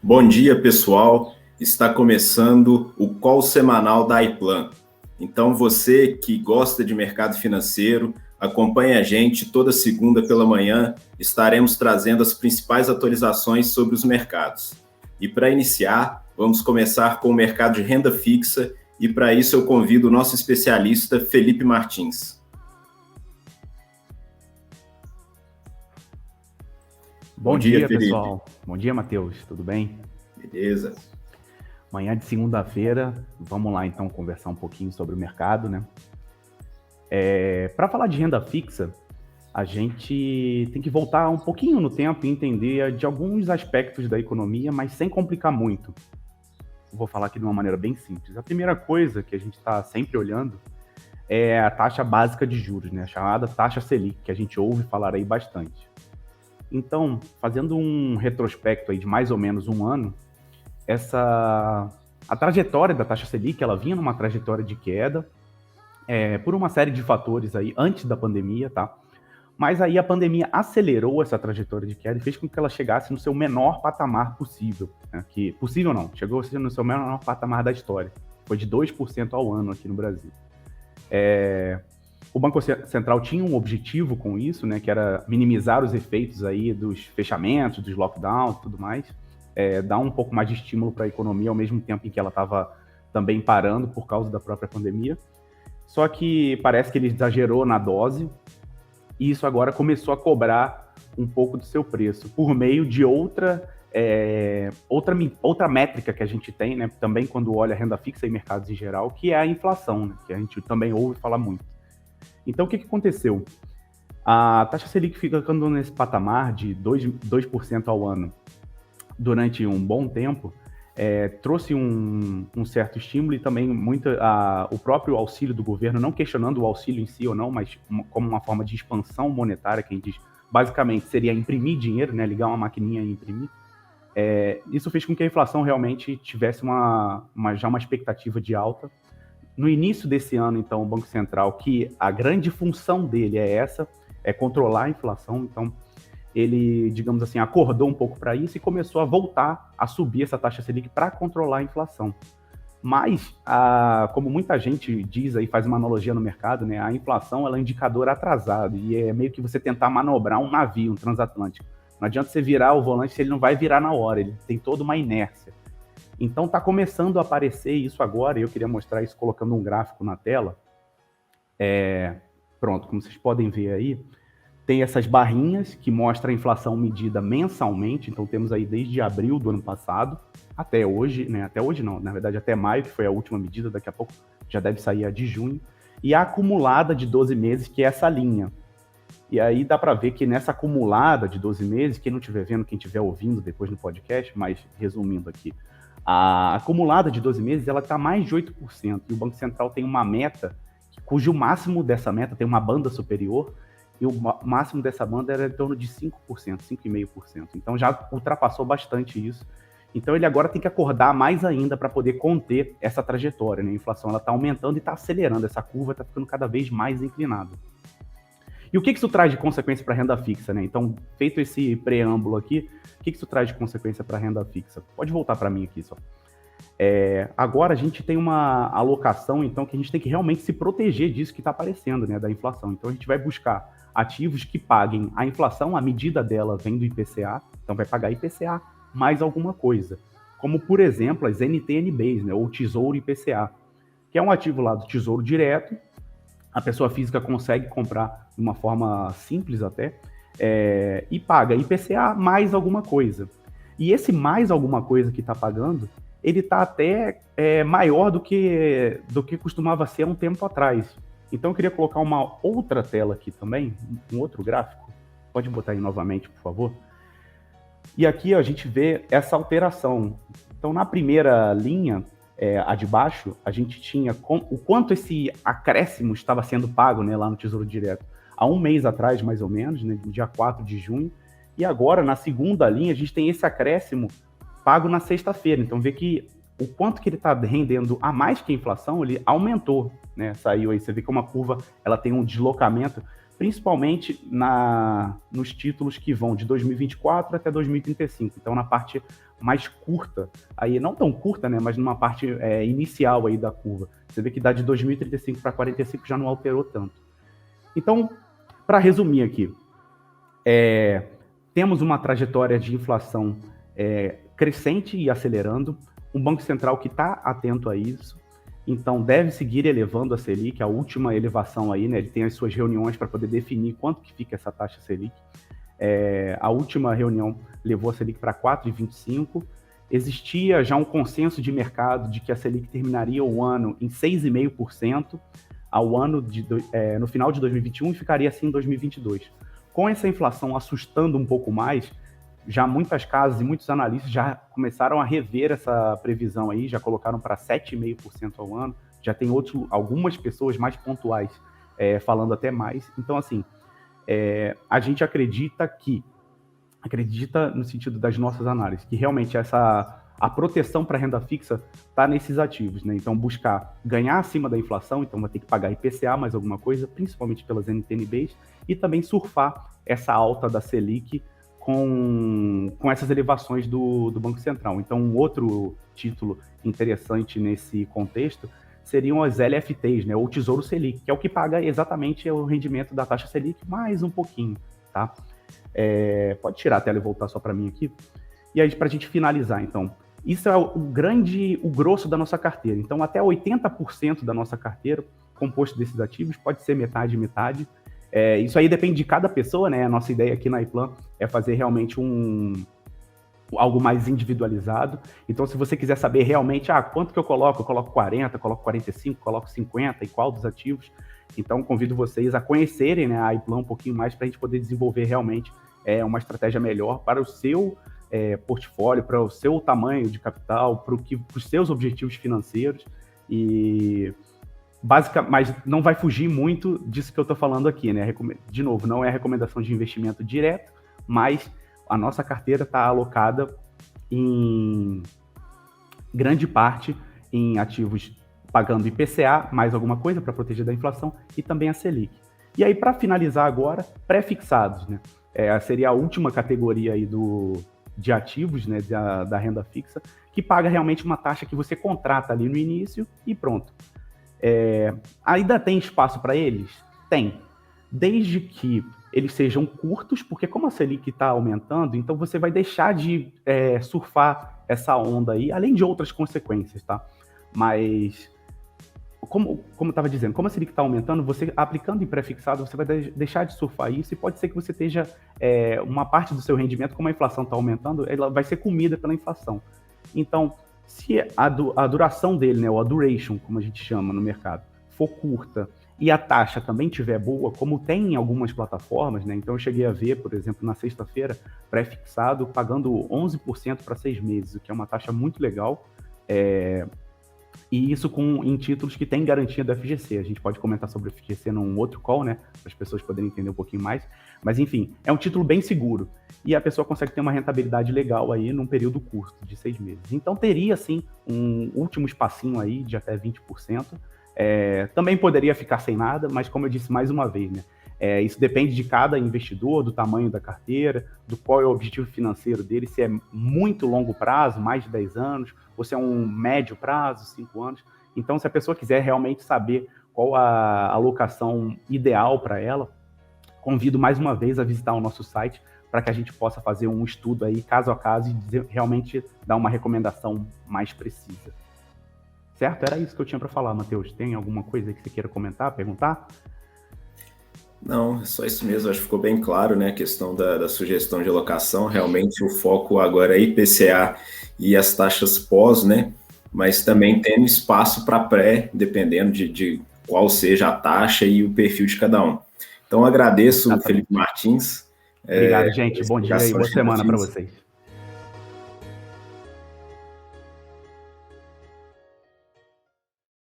Bom dia, pessoal. Está começando o call semanal da iPlan. Então, você que gosta de mercado financeiro, acompanhe a gente toda segunda pela manhã. Estaremos trazendo as principais atualizações sobre os mercados. E para iniciar, vamos começar com o mercado de renda fixa e para isso eu convido o nosso especialista Felipe Martins. Bom dia, pessoal. Bom dia, Matheus. Tudo bem? Beleza. Manhã de segunda-feira, vamos lá então conversar um pouquinho sobre o mercado, né? Para falar de renda fixa, a gente tem que voltar um pouquinho no tempo e entender de alguns aspectos da economia, mas sem complicar muito. Vou falar aqui de uma maneira bem simples. A primeira coisa que a gente está sempre olhando é a taxa básica de juros, né? A chamada taxa Selic, que a gente ouve falar aí bastante. Então, fazendo um retrospecto aí de mais ou menos um ano, a trajetória da taxa Selic, ela vinha numa trajetória de queda, por uma série de fatores aí antes da pandemia, tá? Mas aí a pandemia acelerou essa trajetória de queda e fez com que ela chegasse no seu menor patamar possível, né? Possível não, chegou a ser no seu menor patamar da história. Foi de 2% ao ano aqui no Brasil. O Banco Central tinha um objetivo com isso, né, que era minimizar os efeitos aí dos fechamentos, dos lockdowns e tudo mais, dar um pouco mais de estímulo para a economia ao mesmo tempo em que ela estava também parando por causa da própria pandemia. Só que parece que ele exagerou na dose e isso agora começou a cobrar um pouco do seu preço por meio de outra métrica que a gente tem, né, também quando olha a renda fixa e mercados em geral, que é a inflação, né, que a gente também ouve falar muito. Então, o que aconteceu? A taxa Selic ficando nesse patamar de 2% ao ano durante um bom tempo, trouxe um certo estímulo e também o próprio auxílio do governo, não questionando o auxílio em si ou não, mas como uma forma de expansão monetária, que a gente diz, basicamente seria imprimir dinheiro, né, ligar uma maquininha e imprimir. Isso fez com que a inflação realmente tivesse já uma expectativa de alta. No início desse ano, então, o Banco Central, que a grande função dele é controlar a inflação, então ele, digamos assim, acordou um pouco para isso e começou a voltar a subir essa taxa Selic para controlar a inflação. Mas, como muita gente diz aí, faz uma analogia no mercado, né, a inflação ela é um indicador atrasado e é meio que você tentar manobrar um navio, um transatlântico. Não adianta você virar o volante se ele não vai virar na hora, ele tem toda uma inércia. Então está começando a aparecer isso agora, e eu queria mostrar isso colocando um gráfico na tela. Pronto, como vocês podem ver aí, tem essas barrinhas que mostram a inflação medida mensalmente, então temos aí desde abril do ano passado até hoje, né? Até hoje não, na verdade até maio, que foi a última medida, daqui a pouco já deve sair a de junho, e a acumulada de 12 meses, que é essa linha. E aí dá para ver que nessa acumulada de 12 meses, quem não estiver vendo, quem estiver ouvindo depois no podcast, mas resumindo aqui, a acumulada de 12 meses ela está mais de 8%, e o Banco Central tem uma meta, cujo máximo dessa meta tem uma banda superior, e o máximo dessa banda era em torno de 5%, 5,5%. Então já ultrapassou bastante isso. Então ele agora tem que acordar mais ainda para poder conter essa trajetória, né? A inflação está aumentando e está acelerando, essa curva está ficando cada vez mais inclinada. E o que isso traz de consequência para a renda fixa, né? Então, feito esse preâmbulo aqui, o que isso traz de consequência para a renda fixa? Pode voltar para mim aqui só. Agora a gente tem uma alocação, então, que a gente tem que realmente se proteger disso que está aparecendo, né, da inflação. Então, a gente vai buscar ativos que paguem a inflação, a medida dela vem do IPCA, então vai pagar IPCA mais alguma coisa. Como, por exemplo, as NTN-Bs, né, ou Tesouro IPCA, que é um ativo lá do Tesouro Direto. A pessoa física consegue comprar de uma forma simples até, e paga IPCA mais alguma coisa. E esse mais alguma coisa que está pagando, ele está até maior do que costumava ser há um tempo atrás. Então eu queria colocar uma outra tela aqui também, um outro gráfico. Pode botar aí novamente, por favor. E aqui a gente vê essa alteração. Então na primeira linha, a de baixo, a gente tinha o quanto esse acréscimo estava sendo pago, né, lá no Tesouro Direto. Há um mês atrás, mais ou menos, né, no dia 4 de junho. E agora, na segunda linha, a gente tem esse acréscimo pago na sexta-feira. Então, vê que o quanto que ele está rendendo a mais que a inflação, ele aumentou, né? Saiu aí, você vê que uma curva ela tem um deslocamento principalmente nos títulos que vão de 2024 até 2035. Então, na parte mais curta, aí não tão curta, né, mas numa parte inicial aí da curva. Você vê que dá de 2035 para 45 já não alterou tanto. Então, para resumir aqui, temos uma trajetória de inflação crescente e acelerando, um Banco Central que está atento a isso, então deve seguir elevando a Selic, a última elevação aí, né, ele tem as suas reuniões para poder definir quanto que fica essa taxa Selic. A última reunião levou a Selic para 4,25, existia já um consenso de mercado de que a Selic terminaria o ano em 6,5% ao ano no final de 2021 e ficaria assim em 2022. Com essa inflação assustando um pouco mais, já muitas casas e muitos analistas já começaram a rever essa previsão aí, já colocaram para 7,5% ao ano, já tem algumas pessoas mais pontuais falando até mais. Então, assim, a gente acredita no sentido das nossas análises, que realmente a proteção para renda fixa está nesses ativos, né? Então, buscar ganhar acima da inflação, então vai ter que pagar IPCA mais alguma coisa, principalmente pelas NTNBs, e também surfar essa alta da Selic com essas elevações do Banco Central. Então, um outro título interessante nesse contexto seriam as LFTs, né, ou Tesouro Selic, que é o que paga exatamente o rendimento da taxa Selic, mais um pouquinho, tá? Pode tirar a tela e voltar só para mim aqui. E aí, para a gente finalizar, então, isso é o grosso da nossa carteira. Então, até 80% da nossa carteira, composto desses ativos, pode ser metade, metade. Isso aí depende de cada pessoa, né? A nossa ideia aqui na iPlan é fazer realmente algo mais individualizado. Então, se você quiser saber realmente, quanto que eu coloco 40, coloco 45, coloco 50 e qual dos ativos, então convido vocês a conhecerem, né, a iPlan um pouquinho mais para a gente poder desenvolver realmente uma estratégia melhor para o seu portfólio, para o seu tamanho de capital, para os seus objetivos financeiros mas não vai fugir muito disso que eu estou falando aqui, né? De novo, não é recomendação de investimento direto, mas a nossa carteira está alocada em grande parte em ativos pagando IPCA, mais alguma coisa para proteger da inflação, e também a Selic. E aí, para finalizar agora, pré-fixados, né? Seria a última categoria aí de ativos, né, da renda fixa, que paga realmente uma taxa que você contrata ali no início e pronto. Ainda tem espaço para eles? Tem. Desde que eles sejam curtos, porque como a Selic está aumentando, então você vai deixar de surfar essa onda aí, além de outras consequências, tá? Mas, como eu estava dizendo, como a Selic está aumentando, você aplicando em pré-fixado, você vai deixar de surfar isso e pode ser que você esteja uma parte do seu rendimento, como a inflação está aumentando, ela vai ser comida pela inflação. Então, se a duração dele, né, ou a duration, como a gente chama no mercado, for curta e a taxa também tiver boa, como tem em algumas plataformas, né? Então eu cheguei a ver, por exemplo, na sexta-feira, pré-fixado, pagando 11% para 6 meses, o que é uma taxa muito legal, e isso em títulos que têm garantia do FGC. A gente pode comentar sobre o FGC num outro call, né, para as pessoas poderem entender um pouquinho mais, mas enfim, é um título bem seguro, e a pessoa consegue ter uma rentabilidade legal aí num período curto, de 6 meses. Então teria, sim, um último espacinho aí de até 20%, também poderia ficar sem nada, mas como eu disse mais uma vez, né, isso depende de cada investidor, do tamanho da carteira, do qual é o objetivo financeiro dele, se é muito longo prazo, mais de 10 anos, ou se é um médio prazo, 5 anos. Então, se a pessoa quiser realmente saber qual a alocação ideal para ela, convido mais uma vez a visitar o nosso site para que a gente possa fazer um estudo aí, caso a caso, e realmente dar uma recomendação mais precisa. Certo? Era isso que eu tinha para falar, Matheus. Tem alguma coisa que você queira comentar, perguntar? Não, é só isso mesmo, acho que ficou bem claro, né, a questão da sugestão de alocação. Realmente o foco agora é IPCA e as taxas pós, né, mas também tendo espaço para pré, dependendo de qual seja a taxa e o perfil de cada um. Então agradeço, Felipe Martins. Obrigado, gente, bom dia e boa semana para vocês.